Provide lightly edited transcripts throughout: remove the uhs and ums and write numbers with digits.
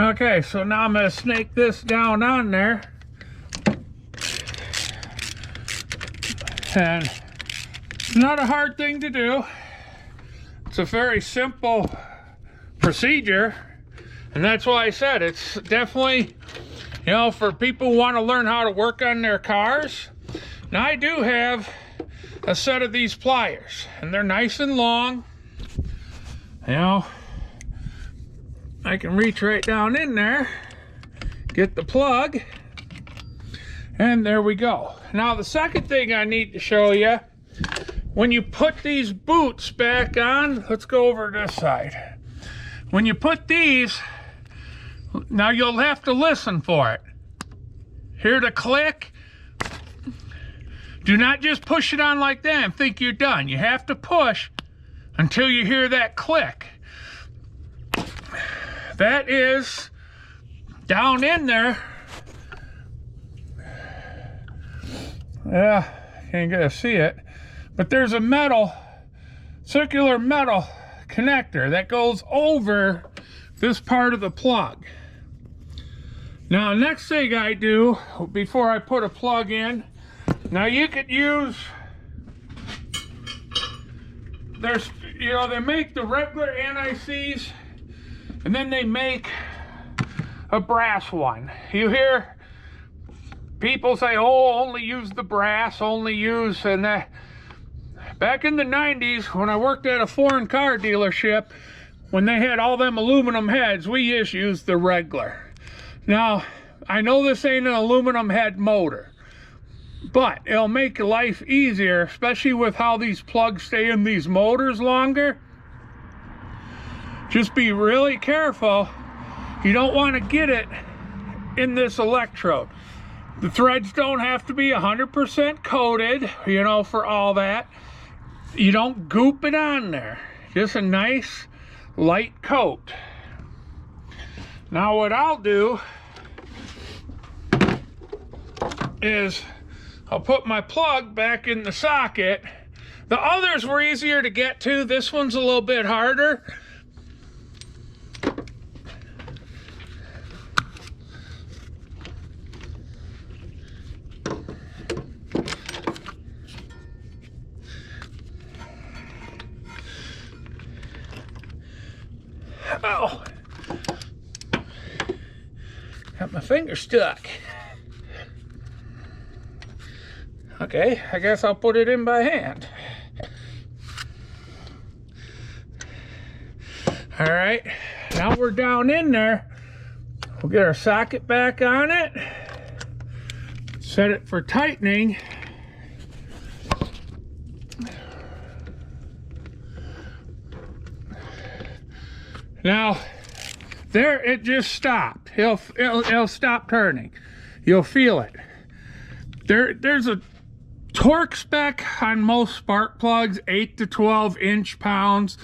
Okay, so now I'm going to snake this down on there. And it's not a hard thing to do. It's a very simple procedure. And that's why I said it's definitely, you know, for people who want to learn how to work on their cars. Now I do have a set of these pliers, and they're nice and long. You know, I can reach right down in there, get the plug, and there we go. Now the second thing I need to show you, when you put these boots back on, let's go over this side. When you put these, now you'll have to listen for it. Hear the click? Do not just push it on like that and think you're done. You have to push until you hear that click. That is down in there. Yeah, can't get to see it. But there's a metal, circular metal connector that goes over this part of the plug. Now, next thing I do before I put a plug in, now you could use, there's, you know, they make the regular anti-seize and then they make a brass one. You hear people say, oh, only use the brass, only use, and that. Back in the 90s, when I worked at a foreign car dealership, when they had all them aluminum heads, we just used the regular. Now, I know this ain't an aluminum head motor, but it'll make life easier, especially with how these plugs stay in these motors longer. Just be really careful. You don't want to get it in this electrode. The threads don't have to be 100% coated, you know, for all that. You don't goop it on there. Just a nice light coat. Now what I'll do is I'll put my plug back in the socket. The others were easier to get to. This one's a little bit harder. Oh, got my finger stuck. Okay, I guess I'll put it in by hand. All right, now we're down in there. We'll get our socket back on it, set it for tightening. Now, there it just stopped. It'll stop turning. You'll feel it. There's a torque spec on most spark plugs, 8 to 12 inch-pounds.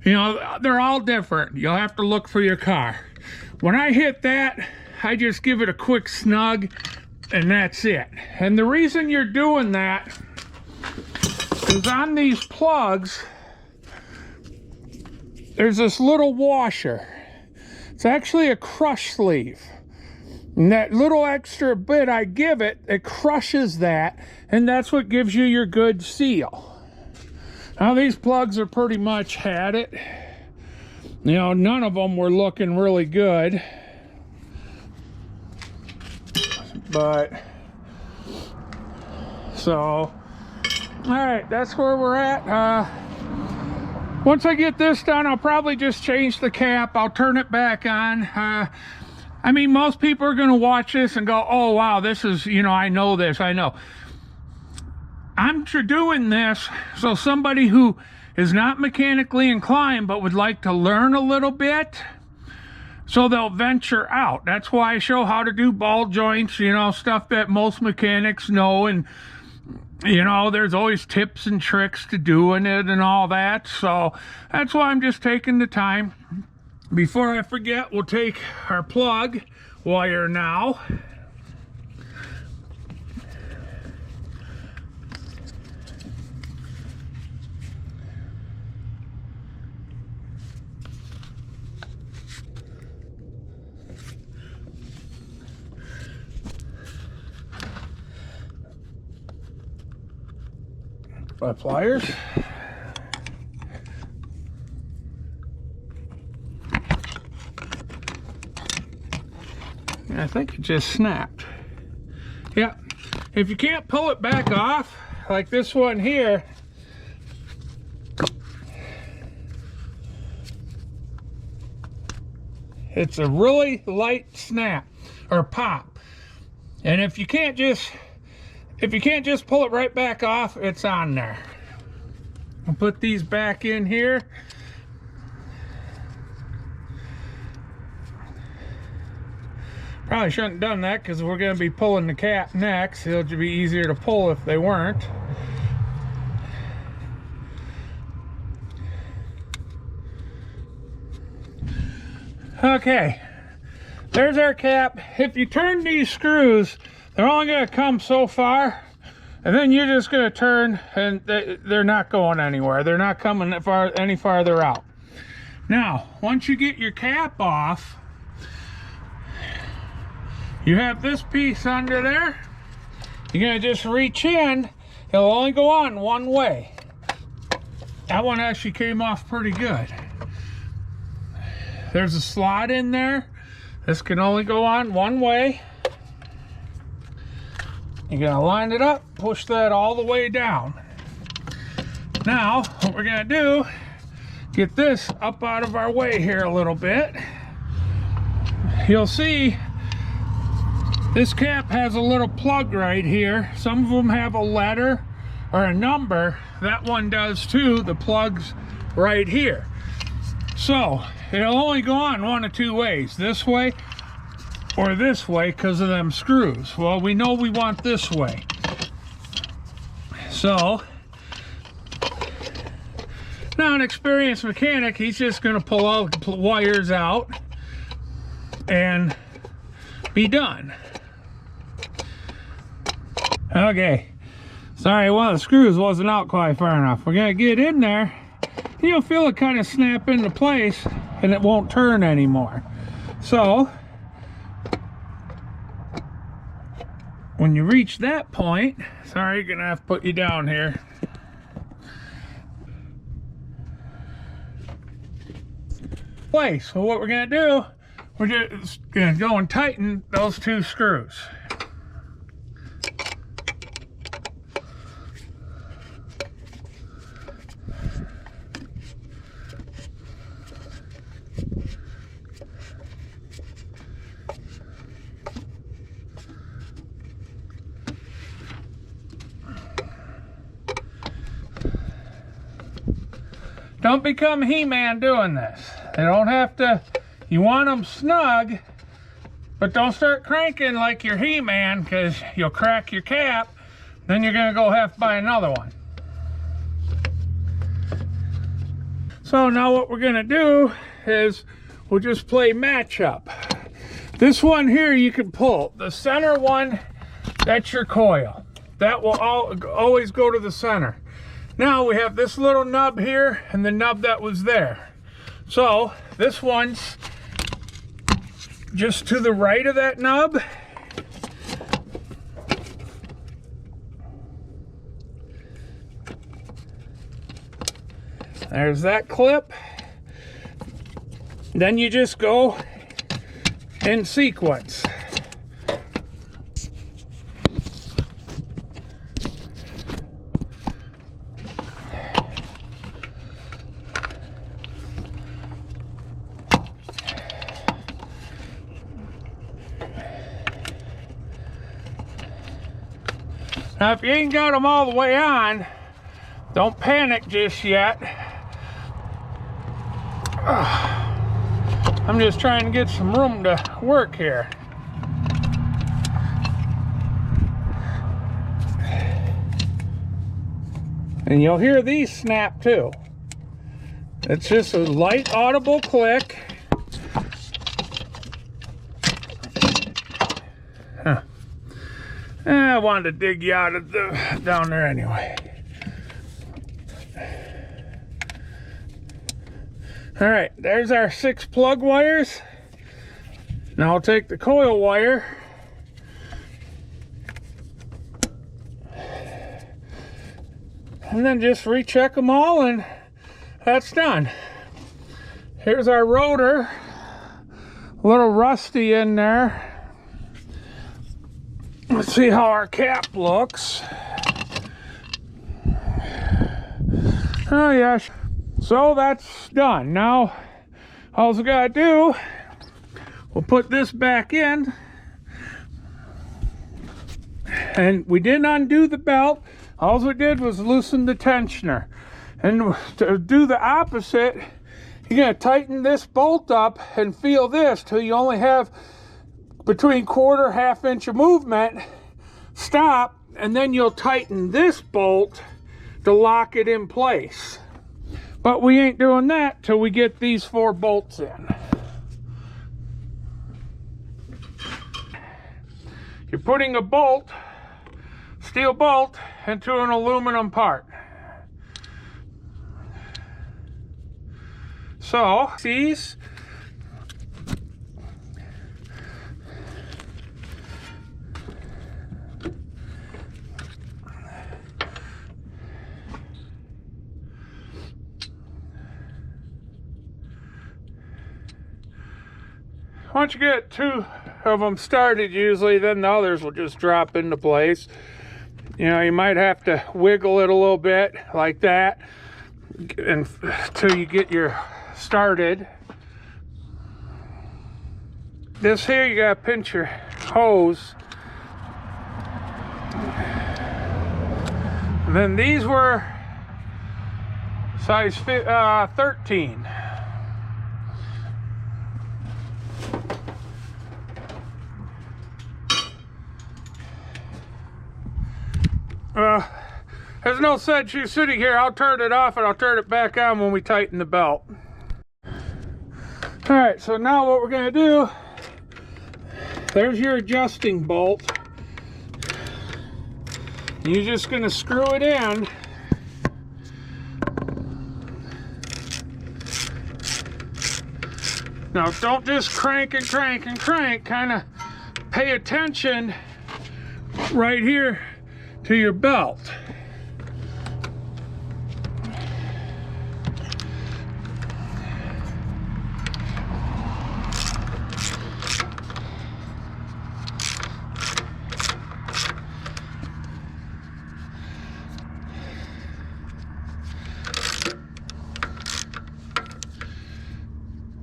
You know, they're all different. You'll have to look for your car. When I hit that, I just give it a quick snug, and that's it. And the reason you're doing that is on these plugs, there's this little washer. It's actually a crush sleeve. And that little extra bit I give it, it crushes that, and that's what gives you your good seal. Now these plugs are pretty much had it. You know, none of them were looking really good. But, so, all right, that's where we're at. Once I get this done, I'll probably just change the cap. I'll turn it back on. I mean, most people are going to watch this and go, oh, wow, this is, you know, I know this, I know. I'm doing this so somebody who is not mechanically inclined but would like to learn a little bit, so they'll venture out. That's why I show how to do ball joints, you know, stuff that most mechanics know, and you know, there's always tips and tricks to doing it and all that. So that's why I'm just taking the time. Before I forget, we'll take our plug wire now. my pliers. And I think it just snapped. Yeah, if you can't pull it back off, like this one here, it's a really light snap or pop. And if you can't just pull it right back off, it's on there. I'll put these back in here. Probably shouldn't have done that because we're going to be pulling the cap next. It'll be easier to pull if they weren't. Okay, there's our cap. If you turn these screws, they're only going to come so far, and then you're just going to turn, and they're not going anywhere. They're not coming any farther out. Now, once you get your cap off, you have this piece under there. You're going to just reach in. It'll only go on one way. That one actually came off pretty good. There's a slot in there. This can only go on one way. You're going to line it up, push that all the way down. Now, what we're going to do, get this up out of our way here a little bit. You'll see this cap has a little plug right here. Some of them have a letter or a number. That one does too. The plug's right here. So it'll only go on one of two ways, this way or this way, because of them screws. Well, we know we want this way. So now an experienced mechanic, he's just going to pull all the wires out and be done. Okay, sorry, one of the screws wasn't out quite far enough. We're going to get in there. You'll feel it kind of snap into place and it won't turn anymore. So when you reach that point, sorry, you're gonna have to put you down here. So what we're gonna do, we're just gonna go and tighten those two screws. Don't become He-Man doing this. They don't have to, you want them snug, but don't start cranking like you're He-Man, because you'll crack your cap. Then you're gonna go have to buy another one. So now what we're gonna do is we'll just play match up. This one here you can pull. The center one, that's your coil. That will always go to the center. Now we have this little nub here and the nub that was there. So this one's just to the right of that nub. There's that clip. Then you just go in sequence. Now, if you ain't got them all the way on, don't panic just yet. I'm just trying to get some room to work here. And you'll hear these snap too. It's just a light audible click. Huh. I wanted to dig you out of down there anyway. All right, there's our 6 plug wires. Now I'll take the coil wire. and then just recheck them all, and that's done. Here's our rotor, a little rusty in there. Let's see how our cap looks. Oh yeah, so that's done. Now all we gotta do, we'll put this back in, and we didn't undo the belt. All we did was loosen the tensioner. And to do the opposite, you're gonna tighten this bolt up and feel this till you only have between quarter, half inch of movement. Stop, and then you'll tighten this bolt to lock it in place. But we ain't doing that till we get these 4 bolts in. You're putting a bolt, steel bolt, into an aluminum part. So, these once you get 2 of them started, usually then the others will just drop into place. You know, you might have to wiggle it a little bit like that until you get your started. This here, you gotta pinch your hose. And then these were size 13. There's no sense you sitting here. I'll turn it off and I'll turn it back on when we tighten the belt. Alright, so now what we're going to do, there's your adjusting bolt. You're just going to screw it in. Now don't just crank and crank and crank, kind of pay attention right here to your belt.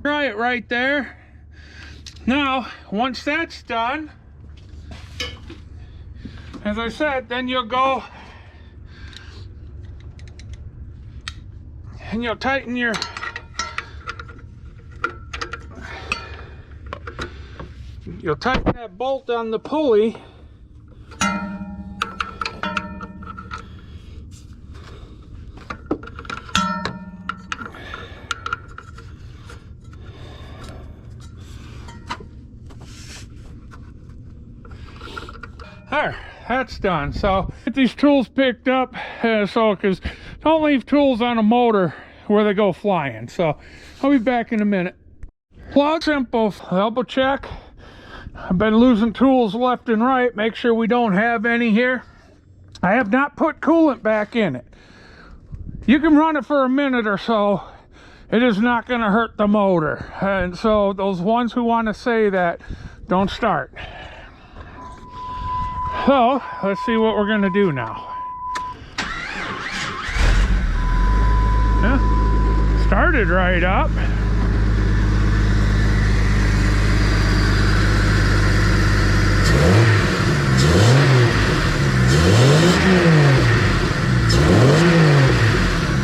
Try it right there. Now, once that's done, as I said, then you'll go and you'll tighten your that bolt on the pulley. There, that's done. So get these tools picked up, because don't leave tools on a motor where they go flying. So I'll be back in a minute. Plug, simple, double check. I've been losing tools left and right. Make sure we don't have any here. I have not put coolant back in it. You can run it for a minute or so. It is not going to hurt the motor. And so those ones who want to say that, don't start. So, let's see what we're going to do now. Yeah, started right up.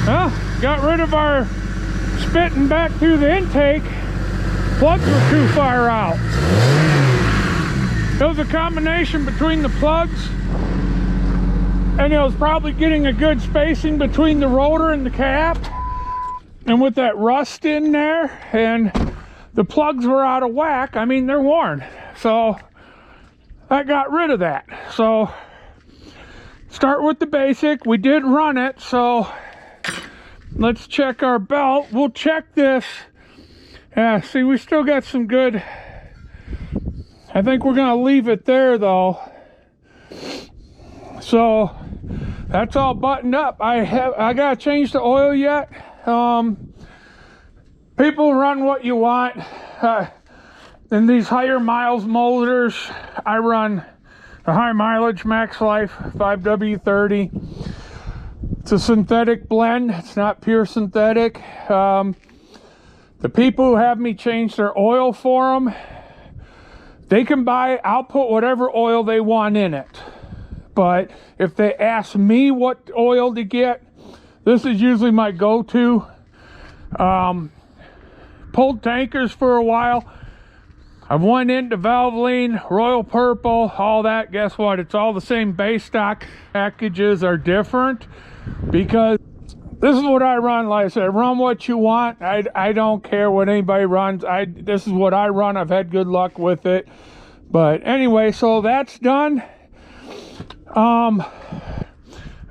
Well, got rid of our spitting back through the intake. Plugs were too far out. It was a combination between the plugs, and it was probably getting a good spacing between the rotor and the cap, and with that rust in there, and the plugs were out of whack. I mean, they're worn, so I got rid of that. So start with the basic. We did run it, so let's check our belt. We'll check this. Yeah, see, we still got some good. I think we're going to leave it there, though. So that's all buttoned up. I gotta change the oil yet. People run what you want. In these higher miles motors, I run a high mileage Max Life 5W30. It's a synthetic blend. It's not pure synthetic. The people who have me change their oil for them, they can buy, I'll put whatever oil they want in it. But if they ask me what oil to get, this is usually my go-to. Pulled tankers for a while. I've went into Valvoline, Royal Purple, all that. Guess what? It's all the same base stock. Packages are different because this is what I run. Like I said, run what you want. I don't care what anybody runs. This is what I run. I've had good luck with it. But anyway, so that's done. All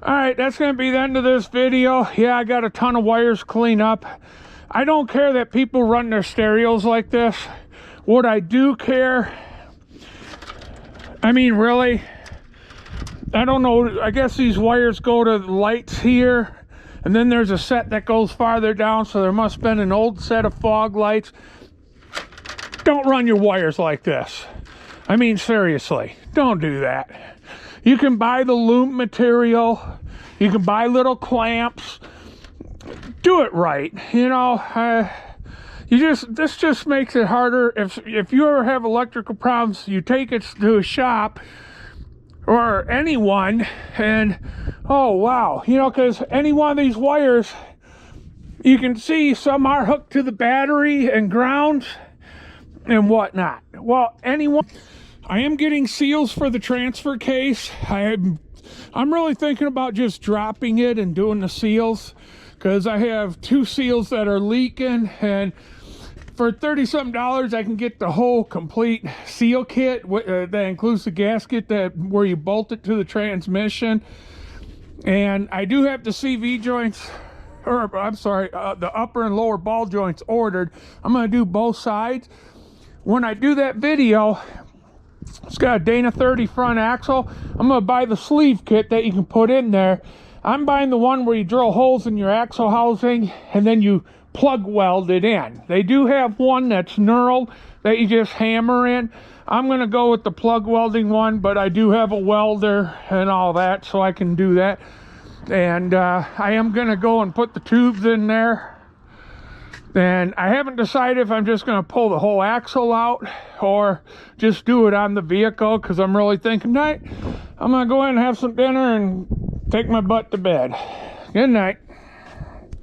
right, that's going to be the end of this video. Yeah, I got a ton of wires clean up. I don't care that people run their stereos like this. What I do care, I mean, really, I don't know, I guess these wires go to the lights here, and then there's a set that goes farther down, so there must have been an old set of fog lights. Don't run your wires like this. I mean, seriously, don't do that. You can buy the loop material, you can buy little clamps, do it right, you know. This just makes it harder. If you ever have electrical problems, you take it to a shop or anyone, and oh wow, you know, because any one of these wires, you can see some are hooked to the battery and grounds and whatnot. Well, anyone, I am getting seals for the transfer case. I'm really thinking about just dropping it and doing the seals, because I have 2 seals that are leaking, and for $30-something, I can get the whole complete seal kit that includes the gasket where you bolt it to the transmission. And I do have the CV joints, or I'm sorry, the upper and lower ball joints ordered. I'm going to do both sides. When I do that video, it's got a Dana 30 front axle. I'm going to buy the sleeve kit that you can put in there. I'm buying the one where you drill holes in your axle housing and then you plug weld it in. They do have one that's knurled that you just hammer in. I'm going to go with the plug welding one, but I do have a welder and all that, so I can do that. And I am going to go and put the tubes in there. And I haven't decided if I'm just going to pull the whole axle out or just do it on the vehicle, because I'm really thinking, night, I'm going to go in and have some dinner and take my butt to bed. Good night.